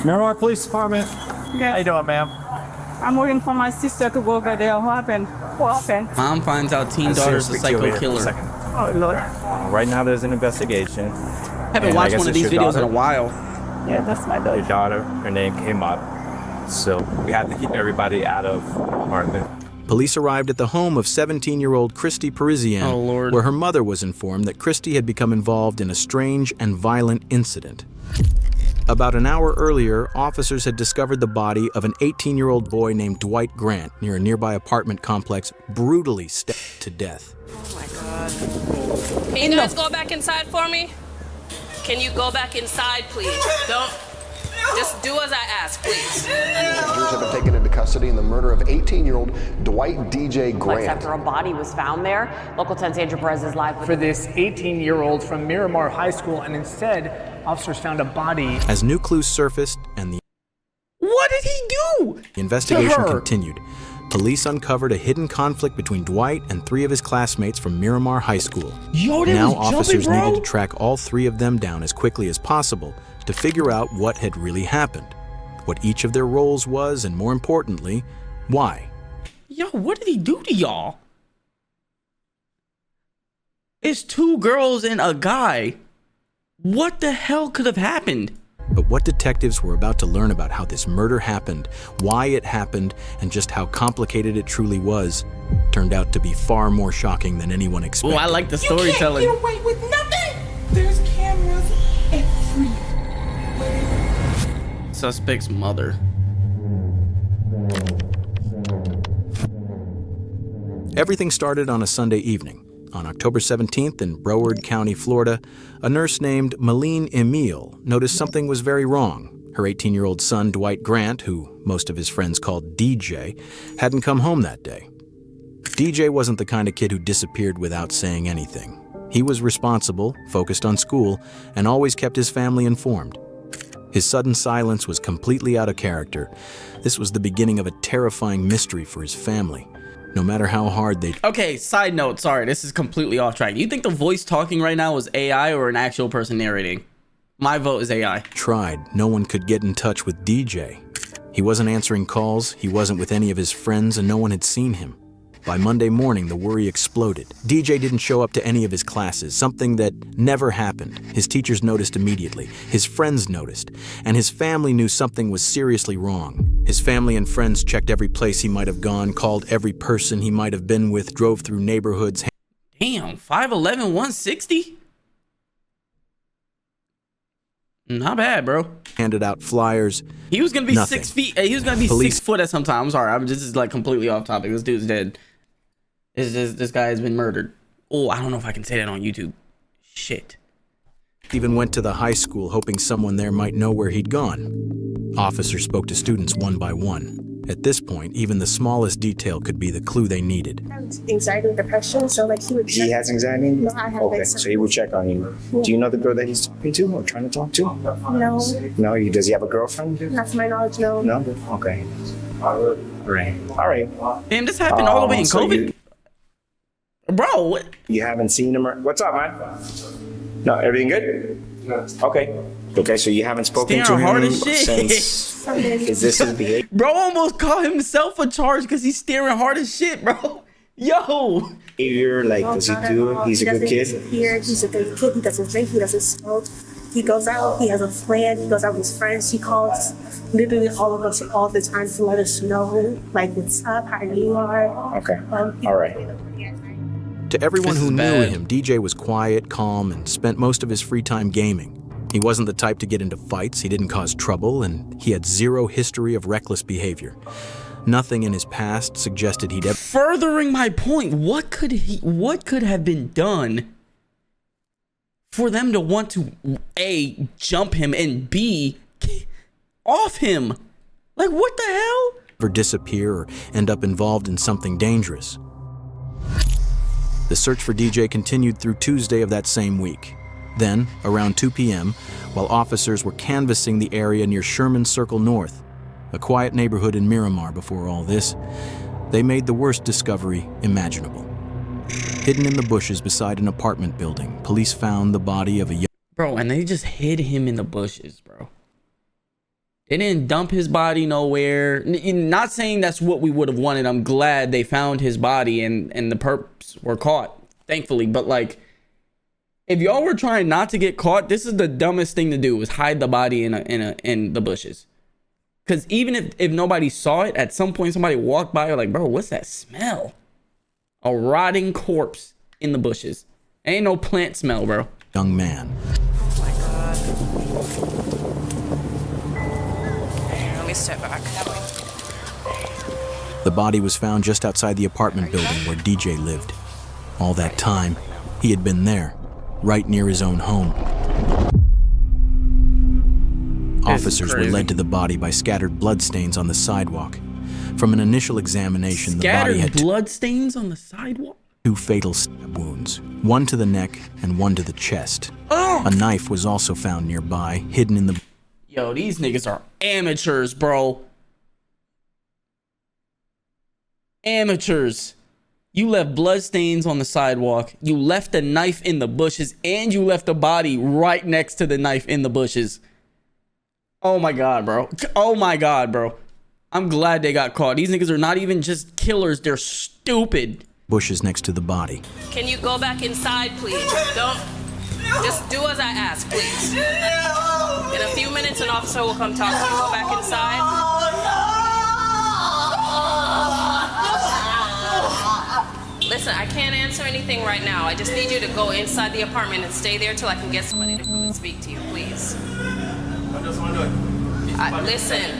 Miramar Police Department. Okay. How you doing, ma'am? I'm waiting for my sister to go over there. What happened? What happened? Mom finds out teen daughter's a psycho killer. Oh, Lord. Right now, there's an investigation. Haven't watched one of these videos in a while. Yeah, that's my daughter. Your daughter, her name came up. So we have to keep everybody out of apartment. Police arrived at the home of 17-year-old Christie Parisien, Oh, Lord. where her mother was informed that Christie had become involved in a strange and violent incident. About an hour earlier, officers had discovered the body of an 18-year-old boy named Dwight Grant near a nearby apartment complex, brutally stabbed to death. Oh my God. Can you guys go back inside for me? Can you go back inside, please? Don't. Just do as I ask, please. Passengers have been taken into custody in the murder of 18-year-old Dwight DJ Grant. After a body was found there, Local 10's Andrew Perez is live with for this 18-year-old from Miramar High School, and instead, officers found a body. As new clues surfaced and the What did he do? investigation to her? continued, police uncovered a hidden conflict between Dwight and 3 of his classmates from Miramar High School. Yo, they Now was officers jumping, bro. needed to track all 3 of them down as quickly as possible to figure out what had really happened, what each of their roles was, and more importantly, why. Yo, what did he do to y'all? It's 2 girls and a guy. What the hell could have happened? But what detectives were about to learn about how this murder happened, why it happened, and just how complicated it truly was, turned out to be far more shocking than anyone Oh, expected. I like the storytelling. You can't get away with nothing. There's cameras everywhere. Suspect's mother. Everything started on a Sunday evening. On October 17th in Broward County, Florida, a nurse named Malene Emile noticed something was very wrong. Her 18-year-old son, Dwight Grant, who most of his friends called DJ, hadn't come home that day. DJ wasn't the kind of kid who disappeared without saying anything. He was responsible, focused on school, and always kept his family informed. His sudden silence was completely out of character. This was the beginning of a terrifying mystery for his family. No matter how hard they Okay, side note, sorry, this is completely off track. You think the voice talking right now was AI or an actual person narrating? My vote is AI. tried, no one could get in touch with DJ. He wasn't answering calls, he wasn't with any of his friends, and no one had seen him. By Monday morning, the worry exploded. DJ didn't show up to any of his classes, something that never happened. His teachers noticed immediately, his friends noticed, and his family knew something was seriously wrong. His family and friends checked every place he might have gone, called every person he might have been with, drove through neighborhoods. Damn, 5'11", 160? Not bad, bro. Handed out flyers. He was gonna be Nothing. 6 feet. He was gonna be Police- 6 foot at some time. I'm sorry. This is like completely off topic. This dude's dead. This guy has been murdered. Oh, I don't know if I can say that on YouTube. Shit. Even went to the high school hoping someone there might know where he'd gone. Officers spoke to students one by one. At this point, even the smallest detail could be the clue they needed. Anxiety and depression, so like he would check. He has anxiety? No, I have Okay, anxiety. so he will check on you. Do you know the girl that he's talking to or trying to talk to? No, No, does he have a girlfriend? not to my knowledge, no. No? Okay. Right. All right. Damn, this happened all the way in So COVID. Bro, what? You haven't seen him? What's up, man? No, everything good? Okay. Okay, so you haven't spoken to Staring hard him as shit. since... Is this his behavior? Bro almost caught himself a charge because he's staring hard as shit, bro. Yo. Like, does he do? He's a good kid? He's a good kid. He doesn't drink. He doesn't smoke. He goes out. He has a plan. He goes out with his friends. He calls literally all of us all the time to let us know, like, what's up, how you are. Okay. All right. To everyone This who is knew bad. him, DJ was quiet, calm, and spent most of his free time gaming. He wasn't the type to get into fights, he didn't cause trouble, and he had zero history of reckless behavior. Nothing in his past suggested he'd ever... Furthering my point, what could have been done for them to want to A, jump him, and B, off him? Like, what the hell? ever disappear or end up involved in something dangerous. The search for DJ continued through Tuesday of that same week. Then, around 2 p.m., while officers were canvassing the area near Sherman Circle North, a quiet neighborhood in Miramar before all this, they made the worst discovery imaginable. Hidden in the bushes beside an apartment building, police found the body of a young... Bro, and they just hid him in the bushes, bro. They didn't dump his body nowhere. Not saying that's what we would have wanted. I'm glad they found his body and the perps were caught, thankfully. But like, if y'all were trying not to get caught, this is the dumbest thing to do, was hide the body in the bushes. Because even if nobody saw it, at some point somebody walked by, like, bro, what's that smell? A rotting corpse in the bushes. Ain't no plant smell, bro. Young man. Oh my God. Let me step back. The body was found just outside the apartment building where DJ lived. All that time, he had been there, right near his own home. Officers were led to the body by scattered bloodstains on the sidewalk. From an initial examination, the body had bloodstains on the sidewalk? 2 fatal stab wounds, one to the neck and one to the chest. A knife was also found nearby, hidden in the... Yo, these niggas are amateurs, bro. Amateurs. You left bloodstains on the sidewalk. You left a knife in the bushes, and you left a body right next to the knife in the bushes. Oh my God, bro. Oh my God, bro. I'm glad they got caught. These niggas are not even just killers. They're stupid. Bushes next to the body. Can you go back inside, please? Don't. Just do as I ask, please. In a few minutes, an officer will come talk to you. Go back inside. Listen, I can't answer anything right now. I just need you to go inside the apartment and stay there till I can get somebody to come and speak to you, please. Listen,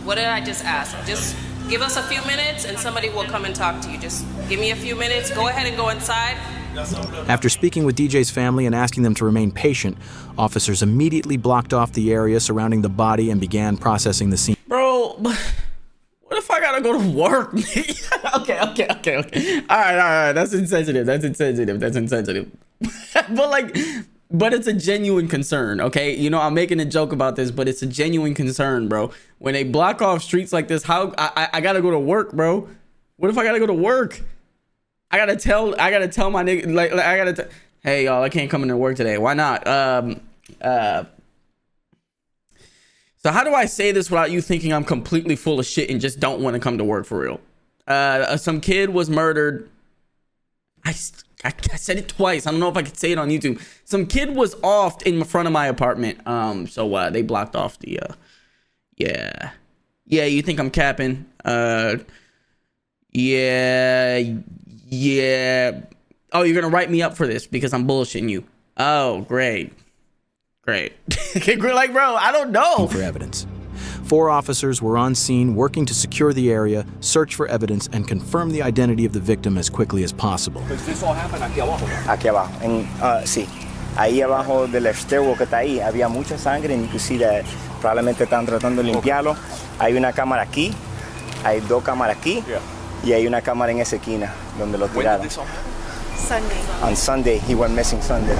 what did I just ask? Just give us a few minutes and somebody will come and talk to you. Just give me a few minutes. Go ahead and go inside. After speaking with DJ's family and asking them to remain patient, officers immediately blocked off the area surrounding the body and began processing the scene. Bro, what if I gotta go to work? Okay. All right. That's insensitive. But it's a genuine concern, okay? You know, I'm making a joke about this, but it's a genuine concern, bro. When they block off streets like this, how I gotta go to work, bro? What if I gotta go to work? I gotta tell my nigga, hey y'all, I can't come into work today. Why not? So how do I say this without you thinking I'm completely full of shit and just don't want to come to work for real? Some kid was murdered. I said it twice. I don't know if I could say it on YouTube. Some kid was offed in front of my apartment. So they blocked off the yeah, you think I'm capping? Yeah. Oh, you're gonna write me up for this because I'm bullshitting you. Oh, great. Like, bro, I don't know. For evidence. 4 officers were on scene working to secure the area, search for evidence, and confirm the identity of the victim as quickly as possible. This all happened aquí abajo. Aquí abajo, sí. Ahí abajo del stairwell que está ahí había mucha sangre, and you can see that probablemente están tratando de limpiarlo. Hay una cámara aquí, hay 2 cámaras aquí, y hay una cámara en esa esquina donde lo tiraron. Sunday. On Sunday, he went missing Sunday.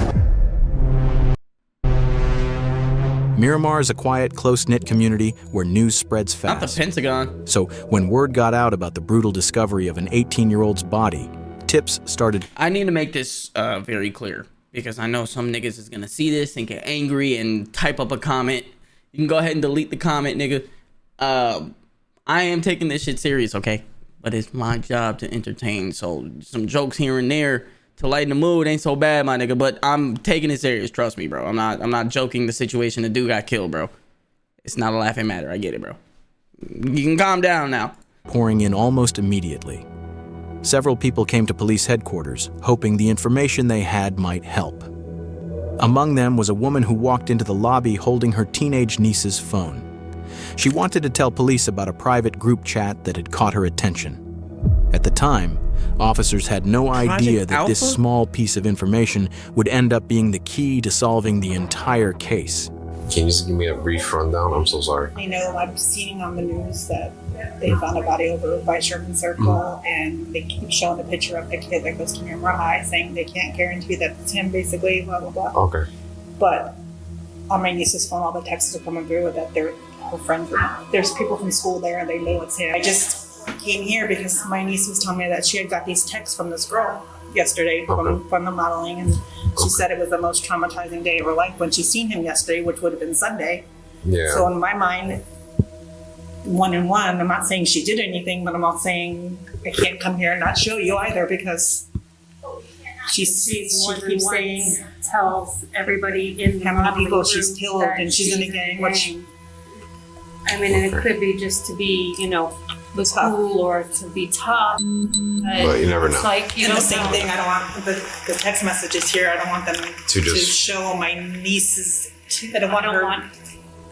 Miramar is a quiet, close-knit community where news spreads fast. Not the Pentagon. So when word got out about the brutal discovery of an 18-year-old's body, tips started. I need to make this very clear because I know some niggas is gonna see this and get angry and type up a comment. You can go ahead and delete the comment, nigga. I am taking this shit serious, okay? But it's my job to entertain, so some jokes here and there to lighten the mood ain't so bad, my nigga. But I'm taking it serious, trust me, bro. I'm not joking the situation. The dude got killed, bro. It's not a laughing matter. I get it, bro. You can calm down now. Pouring in almost immediately. Several people came to police headquarters, hoping the information they had might help. Among them was a woman who walked into the lobby holding her teenage niece's phone. She wanted to tell police about a private group chat that had caught her attention. At the time, officers had no idea that this small piece of information would end up being the key to solving the entire case. Can you just give me a brief rundown? I'm so sorry. I know I'm seeing on the news that they found a body over by Sherman Circle, and they keep showing a picture of the kid that goes to Miramar High, saying they can't guarantee that it's him, basically, blah, blah, blah. Okay. But on my niece's phone, all the texts are coming through that they're her friends. There's people from school there, and they know it's him. I just came here because my niece was telling me that she had got these texts from this girl yesterday from the modeling, and She said it was the most traumatizing day of her life when she seen him yesterday, which would have been Sunday. Yeah. So in my mind, one and one, I'm not saying she did anything, but I'm not saying I can't come here and not show you either because she keeps saying tells everybody in the how many people she's killed and she's in a gang. I mean, and it could be just to be, you know, cool or to be tough. But you never know. It's like, you And know, the same thing, I don't want the text messages here. I don't want them to show my nieces. I don't want her.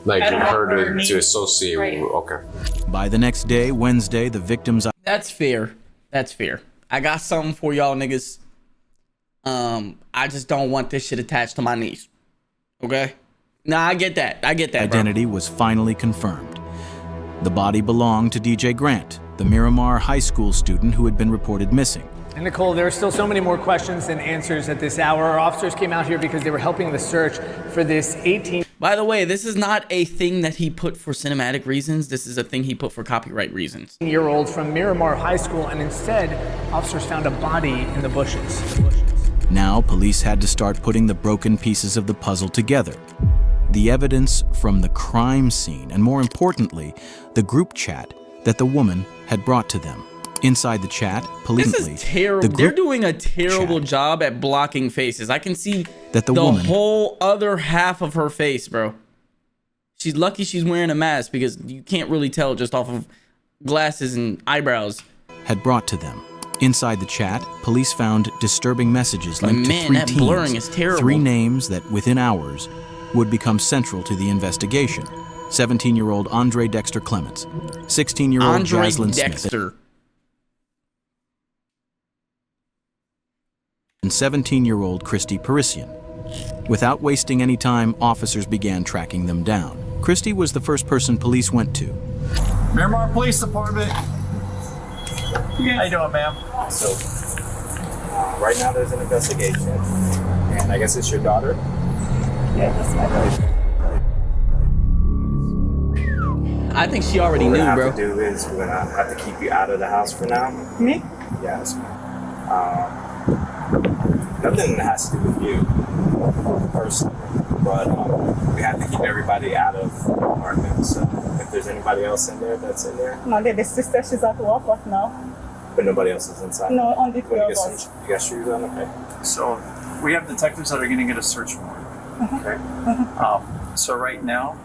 Like I don't want her her to associate. Right. Okay. By the next day, Wednesday, the victims. That's fair. That's fair. I got something for y'all niggas. I just don't want this shit attached to my niece. Okay? Nah, I get that. Identity was finally confirmed. The body belonged to DJ Grant, the Miramar High School student who had been reported missing. And Nicole, there are still so many more questions than answers at this hour. Our officers came out here because they were helping the search for this 18. By the way, this is not a thing that he put for cinematic reasons. This is a thing he put for copyright reasons. 18-year-old from Miramar High School, and instead, officers found a body in the bushes. Now, police had to start putting the broken pieces of the puzzle together. The evidence from the crime scene, and more importantly, the group chat that the woman had brought to them. Inside the chat, police. This is terrible. They're doing a terrible job at blocking faces. I can see that the whole other half of her face, bro. She's lucky she's wearing a mask because you can't really tell just off of glasses and eyebrows. Had brought to them. Inside the chat, police found disturbing messages linked to 3 teens. Blurring is terrible. 3 names that, within hours, would become central to the investigation. 17-year-old Andre Dexter Clements, 16-year-old Jaslyn Smith, and 17-year-old Christie Parisien. Without wasting any time, officers began tracking them down. Christie was the first person police went to. Miramar Police Department. How you doing, ma'am? So, right now there's an investigation, and I guess it's your daughter? Yeah, that's my daughter. I think she already knew, bro. What we're gonna have to do is we're gonna have to keep you out of the house for now. Me? Yes. Nothing has to do with you personally, but we have to keep everybody out of the apartment. So if there's anybody else in there that's in there. No, the sister, she's at work right now. But nobody else is inside? No, only 3 of You us. got shoes on? Okay. So we have detectives that are going to get a search warrant. Okay. So right now,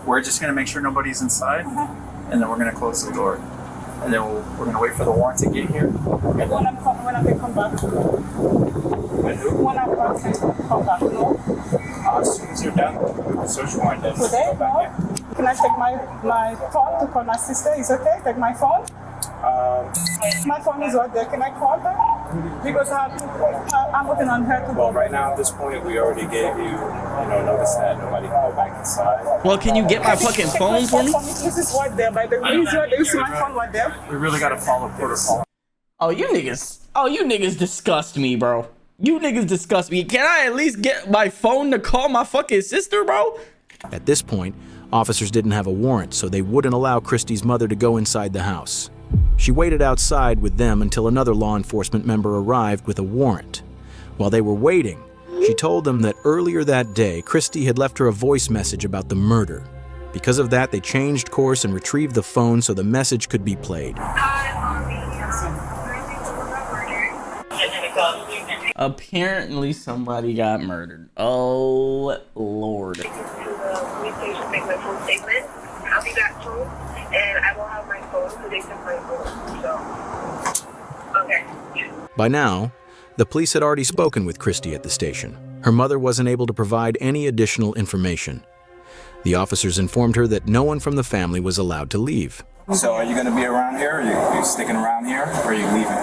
we're just going to make sure nobody's inside, and then we're going to close the door. And then we're going to wait for the warrant to get here. And then When I can come back. when who? When I can come back, no? As soon as you're done with the search warrant, then Today, go back no? Can I take my phone to call my sister? Is it okay? Take my phone? My phone is right there. Can I call her? Because I'm waiting on her to Well, go. right now at this point, we already gave you, notice that nobody can go back inside. Well, can you get my fucking phone for me? This is right there, by the way. Is right there? You see my phone right there? we really got to follow protocol. Oh, you niggas disgust me, bro. You niggas disgust me. Can I at least get my phone to call my fucking sister, bro? At this point, officers didn't have a warrant, so they wouldn't allow Christie's mother to go inside the house. She waited outside with them until another law enforcement member arrived with a warrant. While they were waiting, she told them that earlier that day, Christie had left her a voice message about the murder. Because of that, they changed course and retrieved the phone so the message could be played. Apparently somebody got murdered. Oh, Lord. Make my full statement. I'll be back soon, and I will have my phone so they can my phone. So, okay. By now, the police had already spoken with Christie at the station. Her mother wasn't able to provide any additional information. The officers informed her that no one from the family was allowed to leave. So are you going to be around here? Are you sticking around here? Or are you leaving?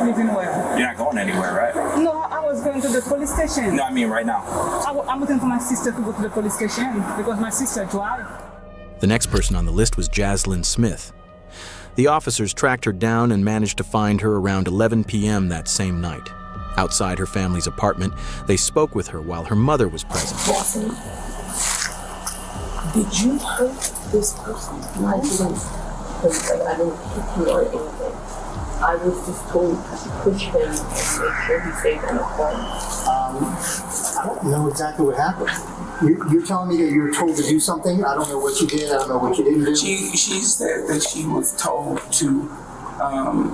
Leaving where? You're not going anywhere, right? No, I was going to the police station. No, I mean right now. I'm waiting for my sister to go to the police station because my sister drives. The next person on the list was Jaslyn Smith. The officers tracked her down and managed to find her around 11 p.m. that same night. Outside her family's apartment, they spoke with her while her mother was present. Jaslyn, did you hurt this person? I didn't hit you or anything. I was just told to push him and make sure he stays in the corner. I don't know exactly what happened. You're telling me that you were told to do something? I don't know what you did. I don't know what you didn't do. She said that she was told to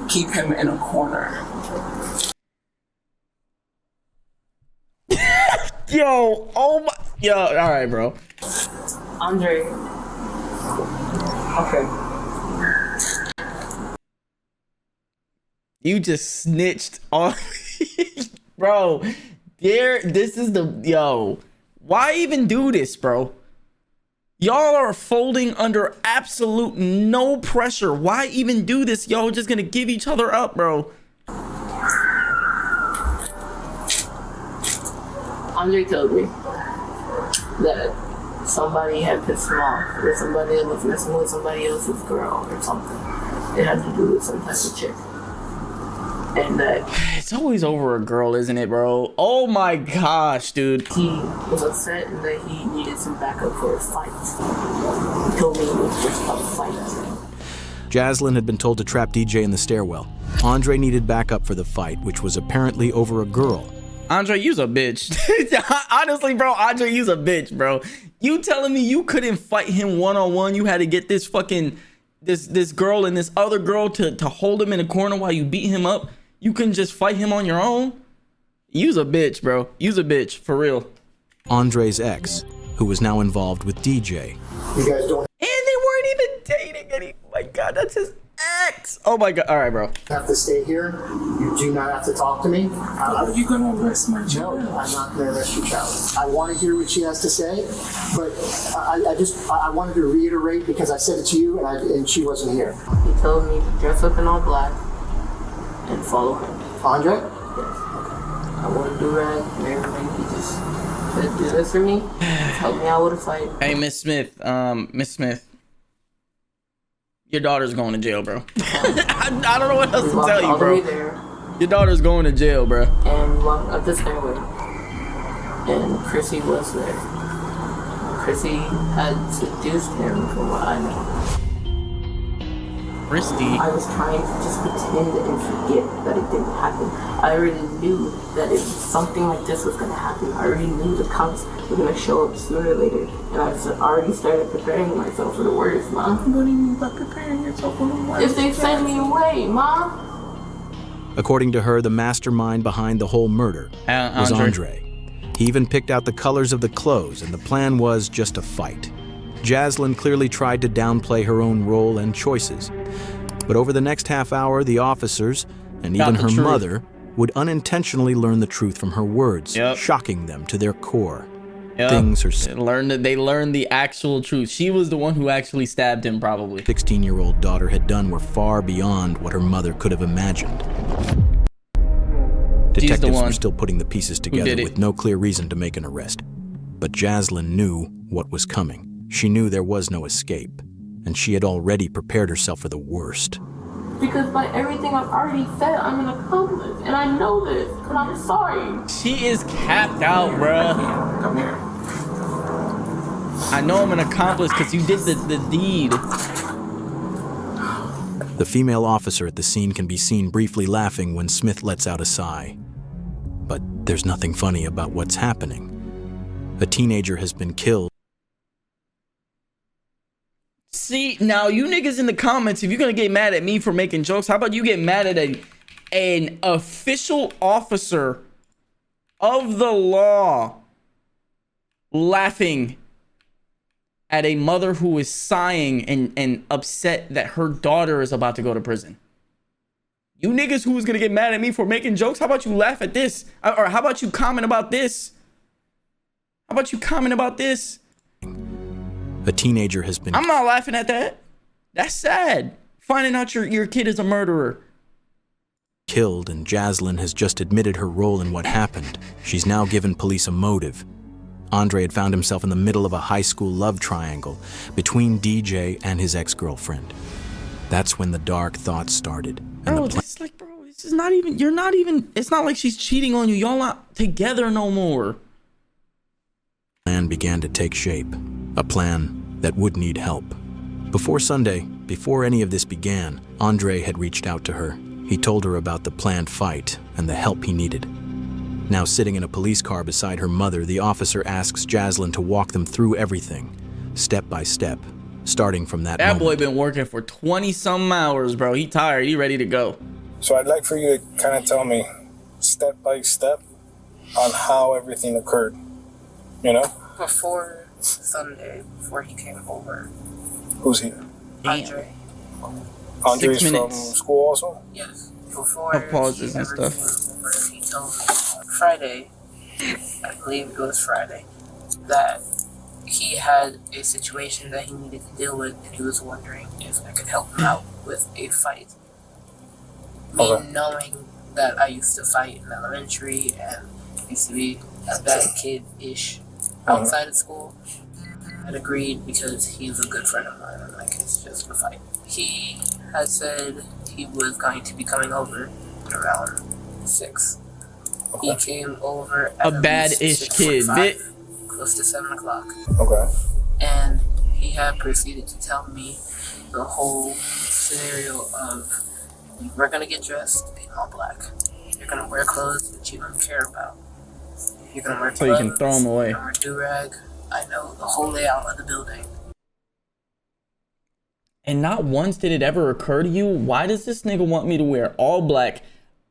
keep him in a corner. Yo, oh my, yo, all right, bro. Andre. Okay. You just snitched on bro. This is the yo. Why even do this, bro? Y'all are folding under absolute no pressure. Why even do this? Y'all just gonna give each other up, bro. Andre told me that somebody had pissed him off, or somebody that was messing with somebody else's girl or something. It had to do with some type of chick. And that it's always over a girl, isn't it, bro? Oh my gosh, dude. He was upset and that he needed some backup for a fight. He told me it was just a fight. Jaslyn had been told to trap DJ in the stairwell. Andre needed backup for the fight, which was apparently over a girl. Andre, you's a bitch. Honestly, bro, Andre, you's a bitch, bro. You telling me you couldn't fight him one-on-one? You had to get this fucking this girl and this other girl to hold him in a corner while you beat him up? You couldn't just fight him on your own? You's a bitch, bro. You's a bitch, for real. Andre's ex, who was now involved with DJ. You guys don't And they weren't even dating any. Oh my god, that's his ex. Oh my god. All right, bro. have to stay here. You do not have to talk to me. Are you gonna arrest my child? No, I'm not gonna arrest your child. I want to hear what she has to say, but I wanted to reiterate because I said it to you and she wasn't here. He told me to dress up in all black and follow him. Andre? Yes. I want to do that and everything. He just said, do this for me. Help me out with a fight. Hey, Miss Smith. Miss Smith. Your daughter's going to jail, bro. I don't know what else to tell you, bro. Your daughter's going to jail, bro. And we walked up the stairway. And Christie was there. Christie had seduced him from what I know. Christie? I was trying to just pretend and forget that it didn't happen. I already knew that if something like this was going to happen, I already knew the cops were going to show up sooner or later. And I already started preparing myself for the worst, Ma. What do you mean by preparing yourself for the worst? If they send me away, Ma. According to her, the mastermind behind the whole murder was Andre. He even picked out the colors of the clothes, and the plan was just a fight. Jaslyn clearly tried to downplay her own role and choices. But over the next half hour, the officers, and even her mother, would unintentionally learn the truth from her words, shocking them to their core. Things are they learned the actual truth. She was the one who actually stabbed him, probably. 16-year-old daughter had done were far beyond what her mother could have imagined. Detectives were still putting the pieces together with no clear reason to make an arrest. But Jaslyn knew what was coming. She knew there was no escape, and she had already prepared herself for the worst. Because by everything I've already said, I'm an accomplice, and I know this, but I'm sorry. She is capped out, bruh. Come here. I know I'm an accomplice because you did the deed. The female officer at the scene can be seen briefly laughing when Smith lets out a sigh. But there's nothing funny about what's happening. A teenager has been killed. See, now you niggas in the comments, if you're gonna get mad at me for making jokes, how about you get mad at an official officer of the law laughing at a mother who is sighing and upset that her daughter is about to go to prison? You niggas who's gonna get mad at me for making jokes, how about you laugh at this? Or how about you comment about this? How about you comment about this? A teenager has been... I'm not laughing at that. That's sad. Finding out your kid is a murderer. Killed, and Jaslyn has just admitted her role in what happened. She's now given police a motive. Andre had found himself in the middle of a high school love triangle between DJ and his ex-girlfriend. That's when the dark thoughts started. And bro, it's like, bro, this is not even, you're not even, it's not like she's cheating on you. Y'all not together no more. Plan began to take shape. A plan that would need help. Before Sunday, before any of this began, Andre had reached out to her. He told her about the planned fight and the help he needed. Now sitting in a police car beside her mother, the officer asks Jaslyn to walk them through everything, step by step, starting from that moment. That boy been working for 20-some hours, bro. He tired. He ready to go. So I'd like for you to kind of tell me step by step on how everything occurred, you know? Before Sunday, before he came over. Who's here? Andre. Andre's from school also? Yes. Before Of pauses and stuff. He told me on Friday, I believe it was Friday, that he had a situation that he needed to deal with, and he was wondering if I could help him out with a fight. Me knowing that I used to fight in elementary and used to be a bad kid-ish outside of school, I'd agreed because he was a good friend of mine. I'm like, it's just a fight. He had said he was going to be coming over around 6. He came over at A bad-ish kid. Close to 7 o'clock. Okay. And he had proceeded to tell me the whole scenario of, we're gonna get dressed in all black. You're gonna wear clothes that you don't care about. You're gonna wear clothes. So you can throw them away. You're gonna wear do-rag. I know the whole layout of the building. And not once did it ever occur to you, why does this nigga want me to wear all black,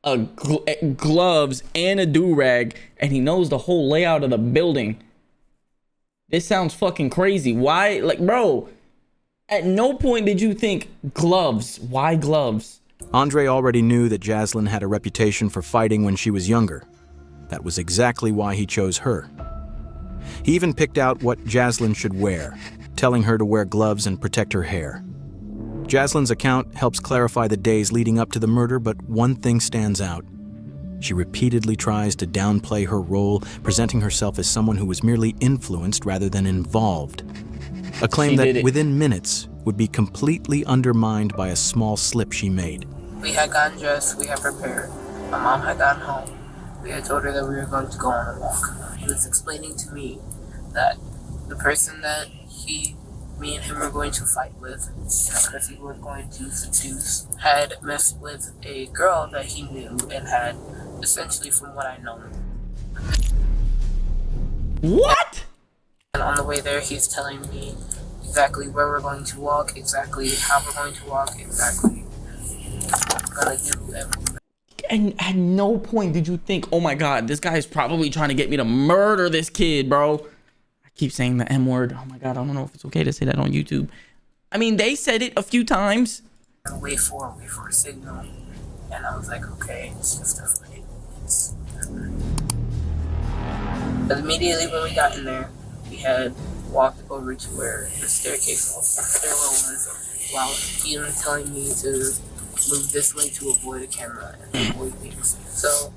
gloves, and a do-rag, and he knows the whole layout of the building? This sounds fucking crazy. Why? Like, bro, at no point did you think gloves. Why gloves? Andre already knew that Jaslyn had a reputation for fighting when she was younger. That was exactly why he chose her. He even picked out what Jaslyn should wear, telling her to wear gloves and protect her hair. Jaslyn's account helps clarify the days leading up to the murder, but one thing stands out. She repeatedly tries to downplay her role, presenting herself as someone who was merely influenced rather than involved. A claim that within minutes would be completely undermined by a small slip she made. We had gotten dressed, we had prepared. My mom had gotten home. We had told her that we were going to go on a walk. He was explaining to me that the person that me and him were going to fight with, that Christie was going to seduce, had messed with a girl that he knew and had, essentially from what I know. What? And on the way there, he's telling me exactly where we're going to walk, exactly how we're going to walk, exactly what we're going to do. And at no point did you think, oh my God, this guy is probably trying to get me to murder this kid, bro. I keep saying the M word. Oh my God, I don't know if it's okay to say that on YouTube. I mean, they said it a few times. Wait for a signal. And I was like, okay, it's just a fight. But immediately when we got in there, we had walked over to where the staircase was, the stairwell was, while he was telling me to move this way to avoid a camera and avoid things. So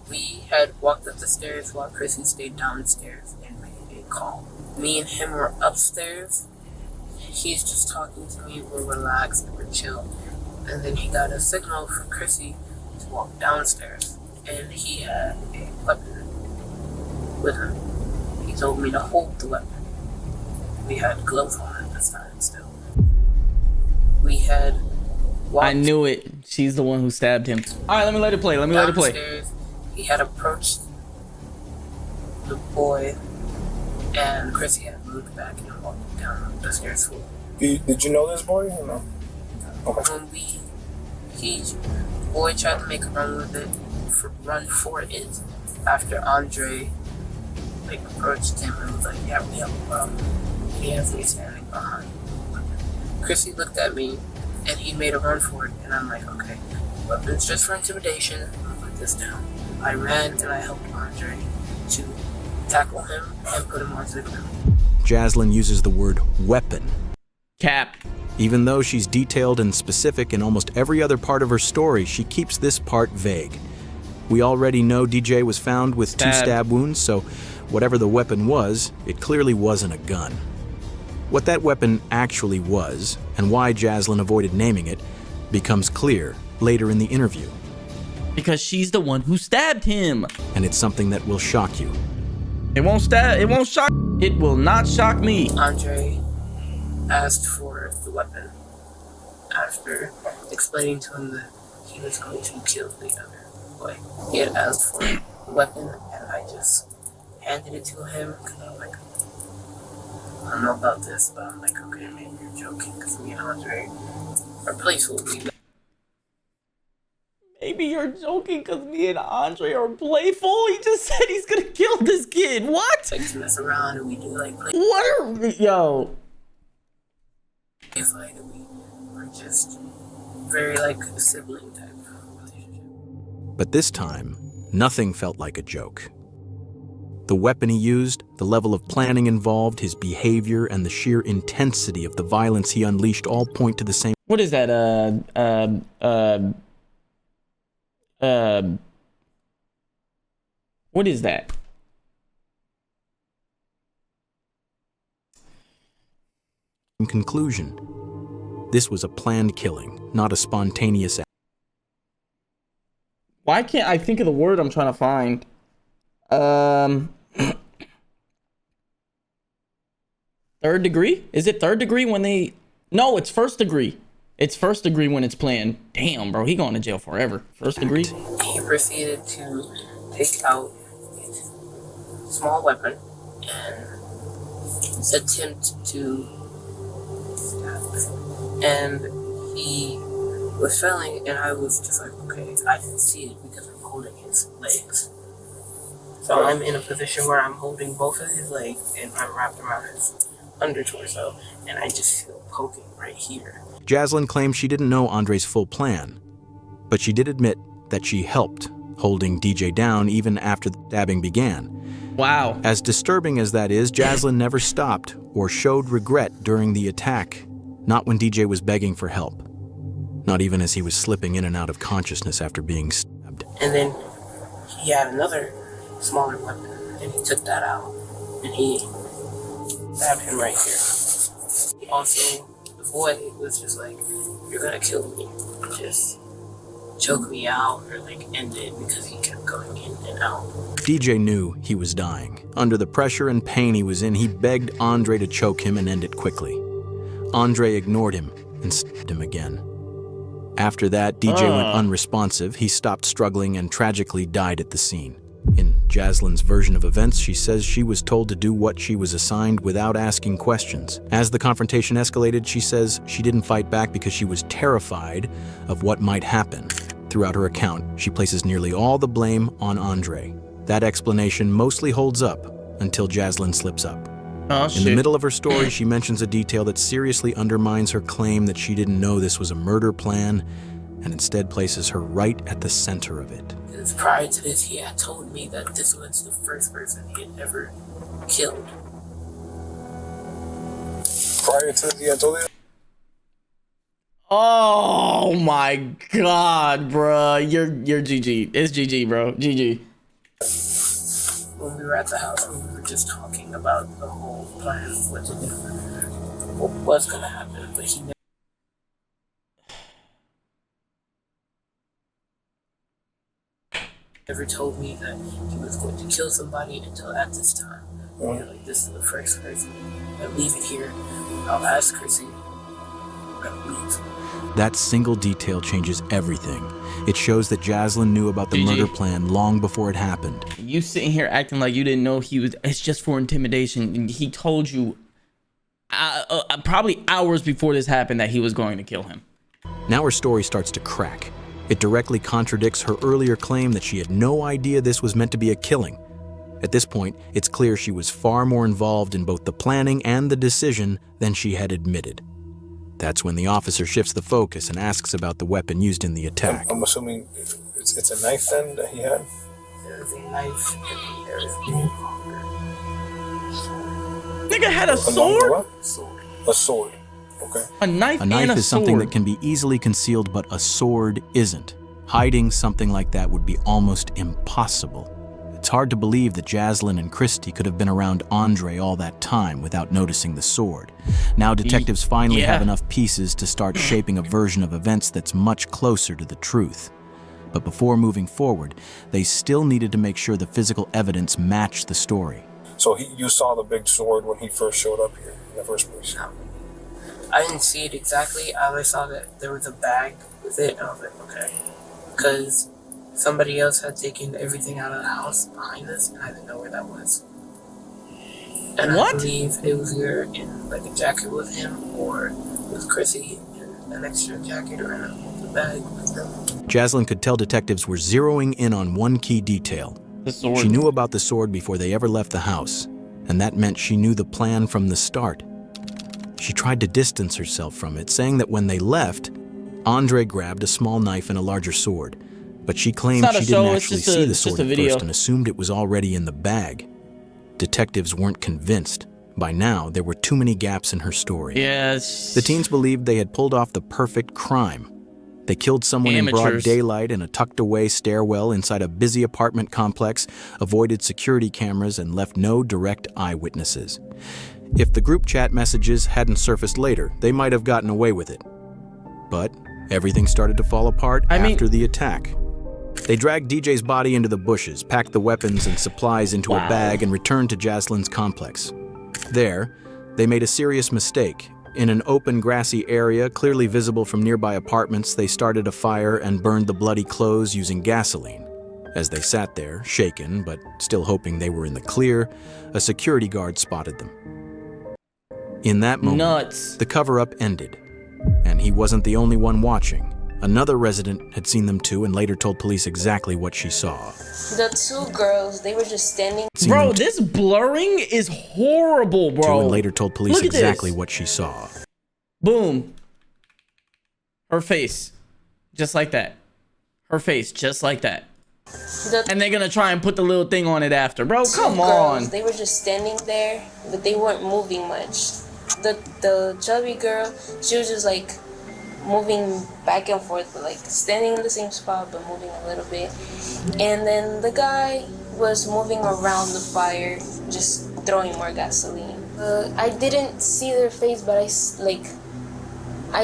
we had walked up the stairs while Christie stayed downstairs and made a call. Me and him were upstairs. He's just talking to me. We're relaxed, we're chill. And then he got a signal from Christie to walk downstairs. And he had a weapon with him. He told me to hold the weapon. We had gloves on at this time still. We had walked. I knew it. She's the one who stabbed him. All right, let me let it play. Let me let it play. He had approached the boy, and Christie had moved back and walked down the stairs for him. Did you know this boy or no? Okay. When the boy tried to make a run for it after Andre approached him and was like, yeah, we have a problem. He has me standing behind. Christie looked at me and he made a run for it, and I'm like, okay, weapons just for intimidation, I'll put this down. I ran and I helped Andre to tackle him and put him onto the ground. Jaslyn uses the word weapon. Cap. Even though she's detailed and specific in almost every other part of her story, she keeps this part vague. We already know DJ was found with 2 stab wounds, so whatever the weapon was, it clearly wasn't a gun. What that weapon actually was, and why Jaslyn avoided naming it, becomes clear later in the interview. Because she's the one who stabbed him. And it's something that will shock you. It won't shock. It will not shock me. Andre asked for the weapon after explaining to him that he was going to kill the other boy. He had asked for a weapon, and I just handed it to him because I'm like, I don't know about this, but I'm like, okay, maybe you're joking because me and Andre are playful. Maybe you're joking because me and Andre are playful. He just said he's gonna kill this kid. What? Like to mess around and we do like play. What are yo? It's like we're just very like a sibling type relationship. But this time, nothing felt like a joke. The weapon he used, the level of planning involved, his behavior, and the sheer intensity of the violence he unleashed all point to the same. What is that? What is that? In conclusion, this was a planned killing, not a spontaneous act. Why can't I think of the word I'm trying to find? Third degree? Is it third degree when they... No, it's first degree. It's first degree when it's planned. Damn, bro, he going to jail forever. First degree. He proceeded to take out a small weapon and attempt to stab. And he was failing, and I was just like, okay, I didn't see it because I'm holding his legs. So I'm in a position where I'm holding both of his legs and I'm wrapped around his under torso, and I just feel poking right here. Jaslyn claims she didn't know Andre's full plan, but she did admit that she helped, holding DJ down even after the stabbing began. Wow. As disturbing as that is, Jaslyn never stopped or showed regret during the attack, not when DJ was begging for help, not even as he was slipping in and out of consciousness after being stabbed. And then he had another smaller weapon, and he took that out, and he stabbed him right here. Also, the boy was just like, you're gonna kill me. Just choke me out or like end it, because he kept going in and out. DJ knew he was dying. Under the pressure and pain he was in, he begged Andre to choke him and end it quickly. Andre ignored him and stabbed him again. After that, DJ went unresponsive. He stopped struggling and tragically died at the scene. In Jaslyn's version of events, she says she was told to do what she was assigned without asking questions. As the confrontation escalated, she says she didn't fight back because she was terrified of what might happen. Throughout her account, she places nearly all the blame on Andre. That explanation mostly holds up until Jaslyn slips up. In the middle of her story, she mentions a detail that seriously undermines her claim that she didn't know this was a murder plan, and instead places her right at the center of it. Because prior to this, he had told me that this was the first person he had ever killed. Prior to this, he had told you? Oh my god, bro. You're GG. It's GG, bro. GG. When we were at the house, we were just talking about the whole plan of what to do, what was going to happen, but he never told me that he was going to kill somebody until at this time. And like, this is the first person. I leave it here. I'll ask Christie. Leave. That single detail changes everything. It shows that Jaslyn knew about the murder plan long before it happened. You sitting here acting like you didn't know he was... It's just for intimidation. And he told you probably hours before this happened that he was going to kill him. Now her story starts to crack. It directly contradicts her earlier claim that she had no idea this was meant to be a killing. At this point, it's clear she was far more involved in both the planning and the decision than she had admitted. That's when the officer shifts the focus and asks about the weapon used in the attack. I'm assuming it's a knife then that he had? There's a knife and there's Nigga had a sword? A sword. Okay. A knife and a sword. A knife is something that can be easily concealed, but a sword isn't. Hiding something like that would be almost impossible. It's hard to believe that Jaslyn and Christie could have been around Andre all that time without noticing the sword. Now detectives finally have enough pieces to start shaping a version of events that's much closer to the truth. But before moving forward, they still needed to make sure the physical evidence matched the story. So you saw the big sword when he first showed up here in the first place? I didn't see it exactly. I saw that there was a bag with it, and I was like, okay. because somebody else had taken everything out of the house behind us, and I didn't know where that was. And What? I believe it was either in like a jacket with him or with Christie in an extra jacket or in a bag with them. Jaslyn could tell detectives were zeroing in on one key detail. The sword. She knew about the sword before they ever left the house, and that meant she knew the plan from the start. She tried to distance herself from it, saying that when they left, Andre grabbed a small knife and a larger sword, but she claimed she didn't actually see the sword at first and assumed it was already in the bag. Detectives weren't convinced. By now, there were too many gaps in her story. Yes. The teens believed they had pulled off the perfect crime. They killed someone in broad daylight in a tucked-away stairwell inside a busy apartment complex, avoided security cameras, and left no direct eyewitnesses. If the group chat messages hadn't surfaced later, they might have gotten away with it. But everything started to fall apart after the attack. They dragged DJ's body into the bushes, packed the weapons and supplies into a bag, and returned to Jaslyn's complex. There, they made a serious mistake. In an open, grassy area, clearly visible from nearby apartments, they started a fire and burned the bloody clothes using gasoline. As they sat there, shaken, but still hoping they were in the clear, a security guard spotted them. In that moment, the cover-up ended, and he wasn't the only one watching. Another resident had seen them too and later told police exactly what she saw. The two girls, they were just standing. Bro, this blurring is horrible, bro. And later told police exactly what she saw. Boom. Her face. Just like that. Her face, just like that. And they're gonna try and put the little thing on it after. Bro, come on. They were just standing there, but they weren't moving much. The chubby girl, she was just like moving back and forth, like standing in the same spot but moving a little bit. And then the guy was moving around the fire, just throwing more gasoline. I didn't see their face, but I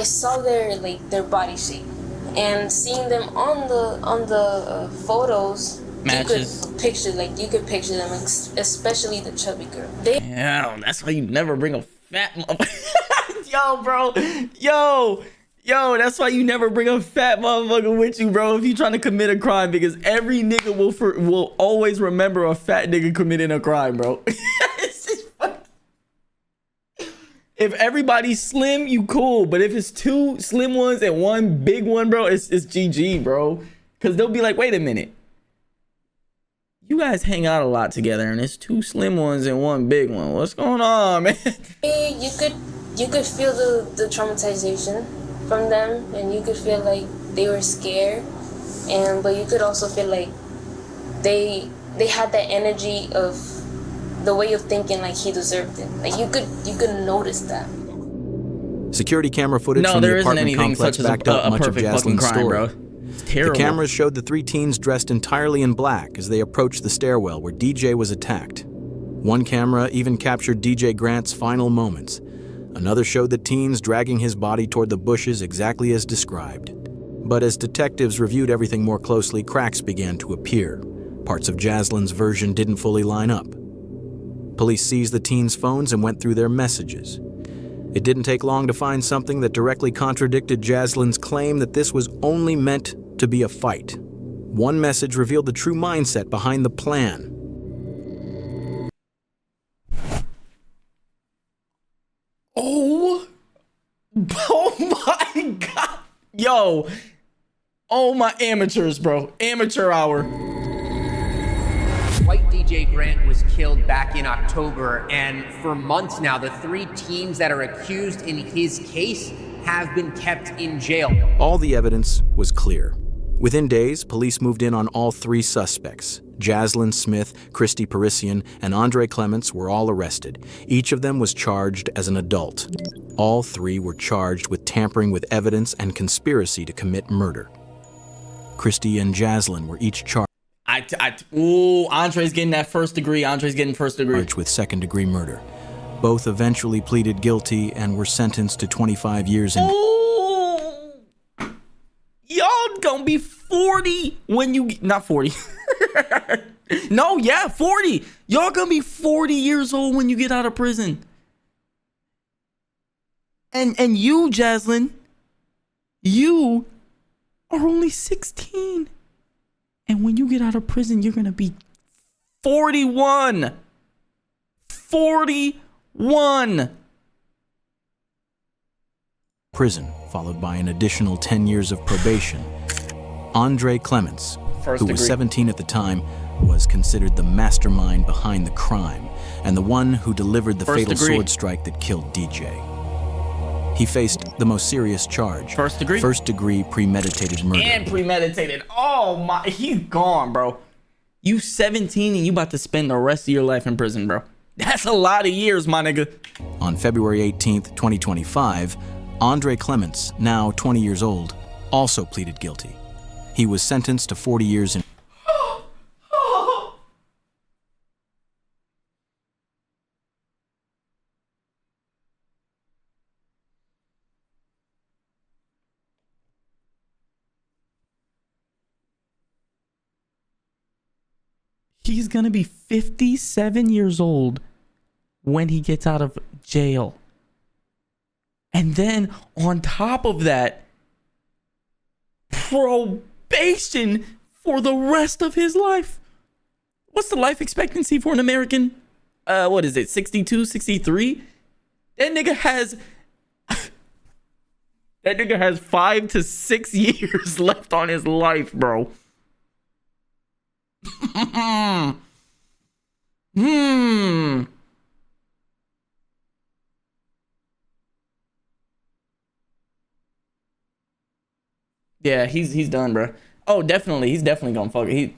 saw their body shape. And seeing them on the photos, matches. You could picture them, especially the chubby girl. Damn, that's why you never bring a fat motherfucker. Yo, bro. Yo, that's why you never bring a fat motherfucker with you, bro, if you're trying to commit a crime, because every nigga will always remember a fat nigga committing a crime, bro. It's just if everybody's slim, you cool, but if it's two slim ones and one big one, bro, it's GG, bro. Because they'll be like, wait a minute. You guys hang out a lot together, and it's two slim ones and one big one. What's going on, man? You could feel the traumatization from them, and you could feel like they were scared, but you could also feel like they had that energy of the way of thinking, like he deserved it. Like you could notice that. Security camera footage from the apartment complex backed up much of Jaslyn's story. Bro. It's terrible. The cameras showed the three teens dressed entirely in black as they approached the stairwell where DJ was attacked. One camera even captured DJ Grant's final moments. Another showed the teens dragging his body toward the bushes exactly as described. But as detectives reviewed everything more closely, cracks began to appear. Parts of Jaslyn's version didn't fully line up. Police seized the teens' phones and went through their messages. It didn't take long to find something that directly contradicted Jaslyn's claim that this was only meant to be a fight. One message revealed the true mindset behind the plan. Oh my God. Yo. Oh my amateurs, bro. Amateur hour. Dwight DJ Grant was killed back in October, and for months now, the three teens that are accused in his case have been kept in jail. All the evidence was clear. Within days, police moved in on all three suspects. Jaslyn, Smith, Christie, Parisien, and Andre Clements were all arrested. Each of them was charged as an adult. All three were charged with tampering with evidence and conspiracy to commit murder. Christie and Jaslyn were each charged. Andre's getting that first degree. Andre's getting first degree. Charged with second-degree murder. Both eventually pleaded guilty and were sentenced to 25 years in. Y'all gonna be 40 when you not 40. No, yeah, 40. Y'all gonna be 40 years old when you get out of prison. And you, Jaslyn, you are only 16. And when you get out of prison, you're going to be 41. 41. Prison, followed by an additional 10 years of probation. Andre Clements, who was 17 at the time, was considered the mastermind behind the crime and the one who delivered the fatal sword strike that killed DJ. He faced the most serious charge. First degree? First degree premeditated murder. And premeditated. Oh my, he's gone, bro. You 17 and you about to spend the rest of your life in prison, bro. That's a lot of years, my nigga. On February 18th, 2025, Andre Clements, now 20 years old, also pleaded guilty. He was sentenced to 40 years in He's gonna be 57 years old when he gets out of jail. And then on top of that, probation for the rest of his life. What's the life expectancy for an American? What is it, 62, 63? That nigga has 5 to 6 years left on his life, bro. Yeah, he's done, bro. Oh, definitely. He's definitely gonna fuck it.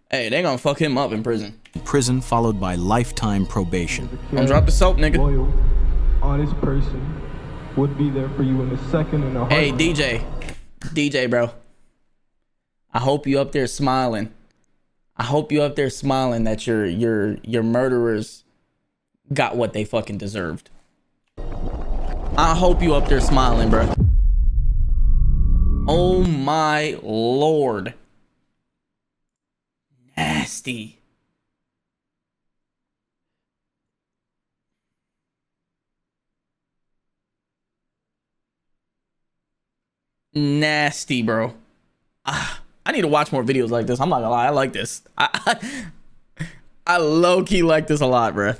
Hey, they gonna fuck him up in prison. Prison followed by lifetime probation. Don't drop the soap, nigga. Loyal, honest person would be there for you in a second and a heart. Hey, DJ, bro. I hope you up there smiling. I hope you up there smiling that your murderers got what they fucking deserved. I hope you up there smiling, bro. Oh my lord. Nasty. Nasty, bro. I need to watch more videos like this. I'm not gonna lie, I like this. I low-key like this a lot, bro.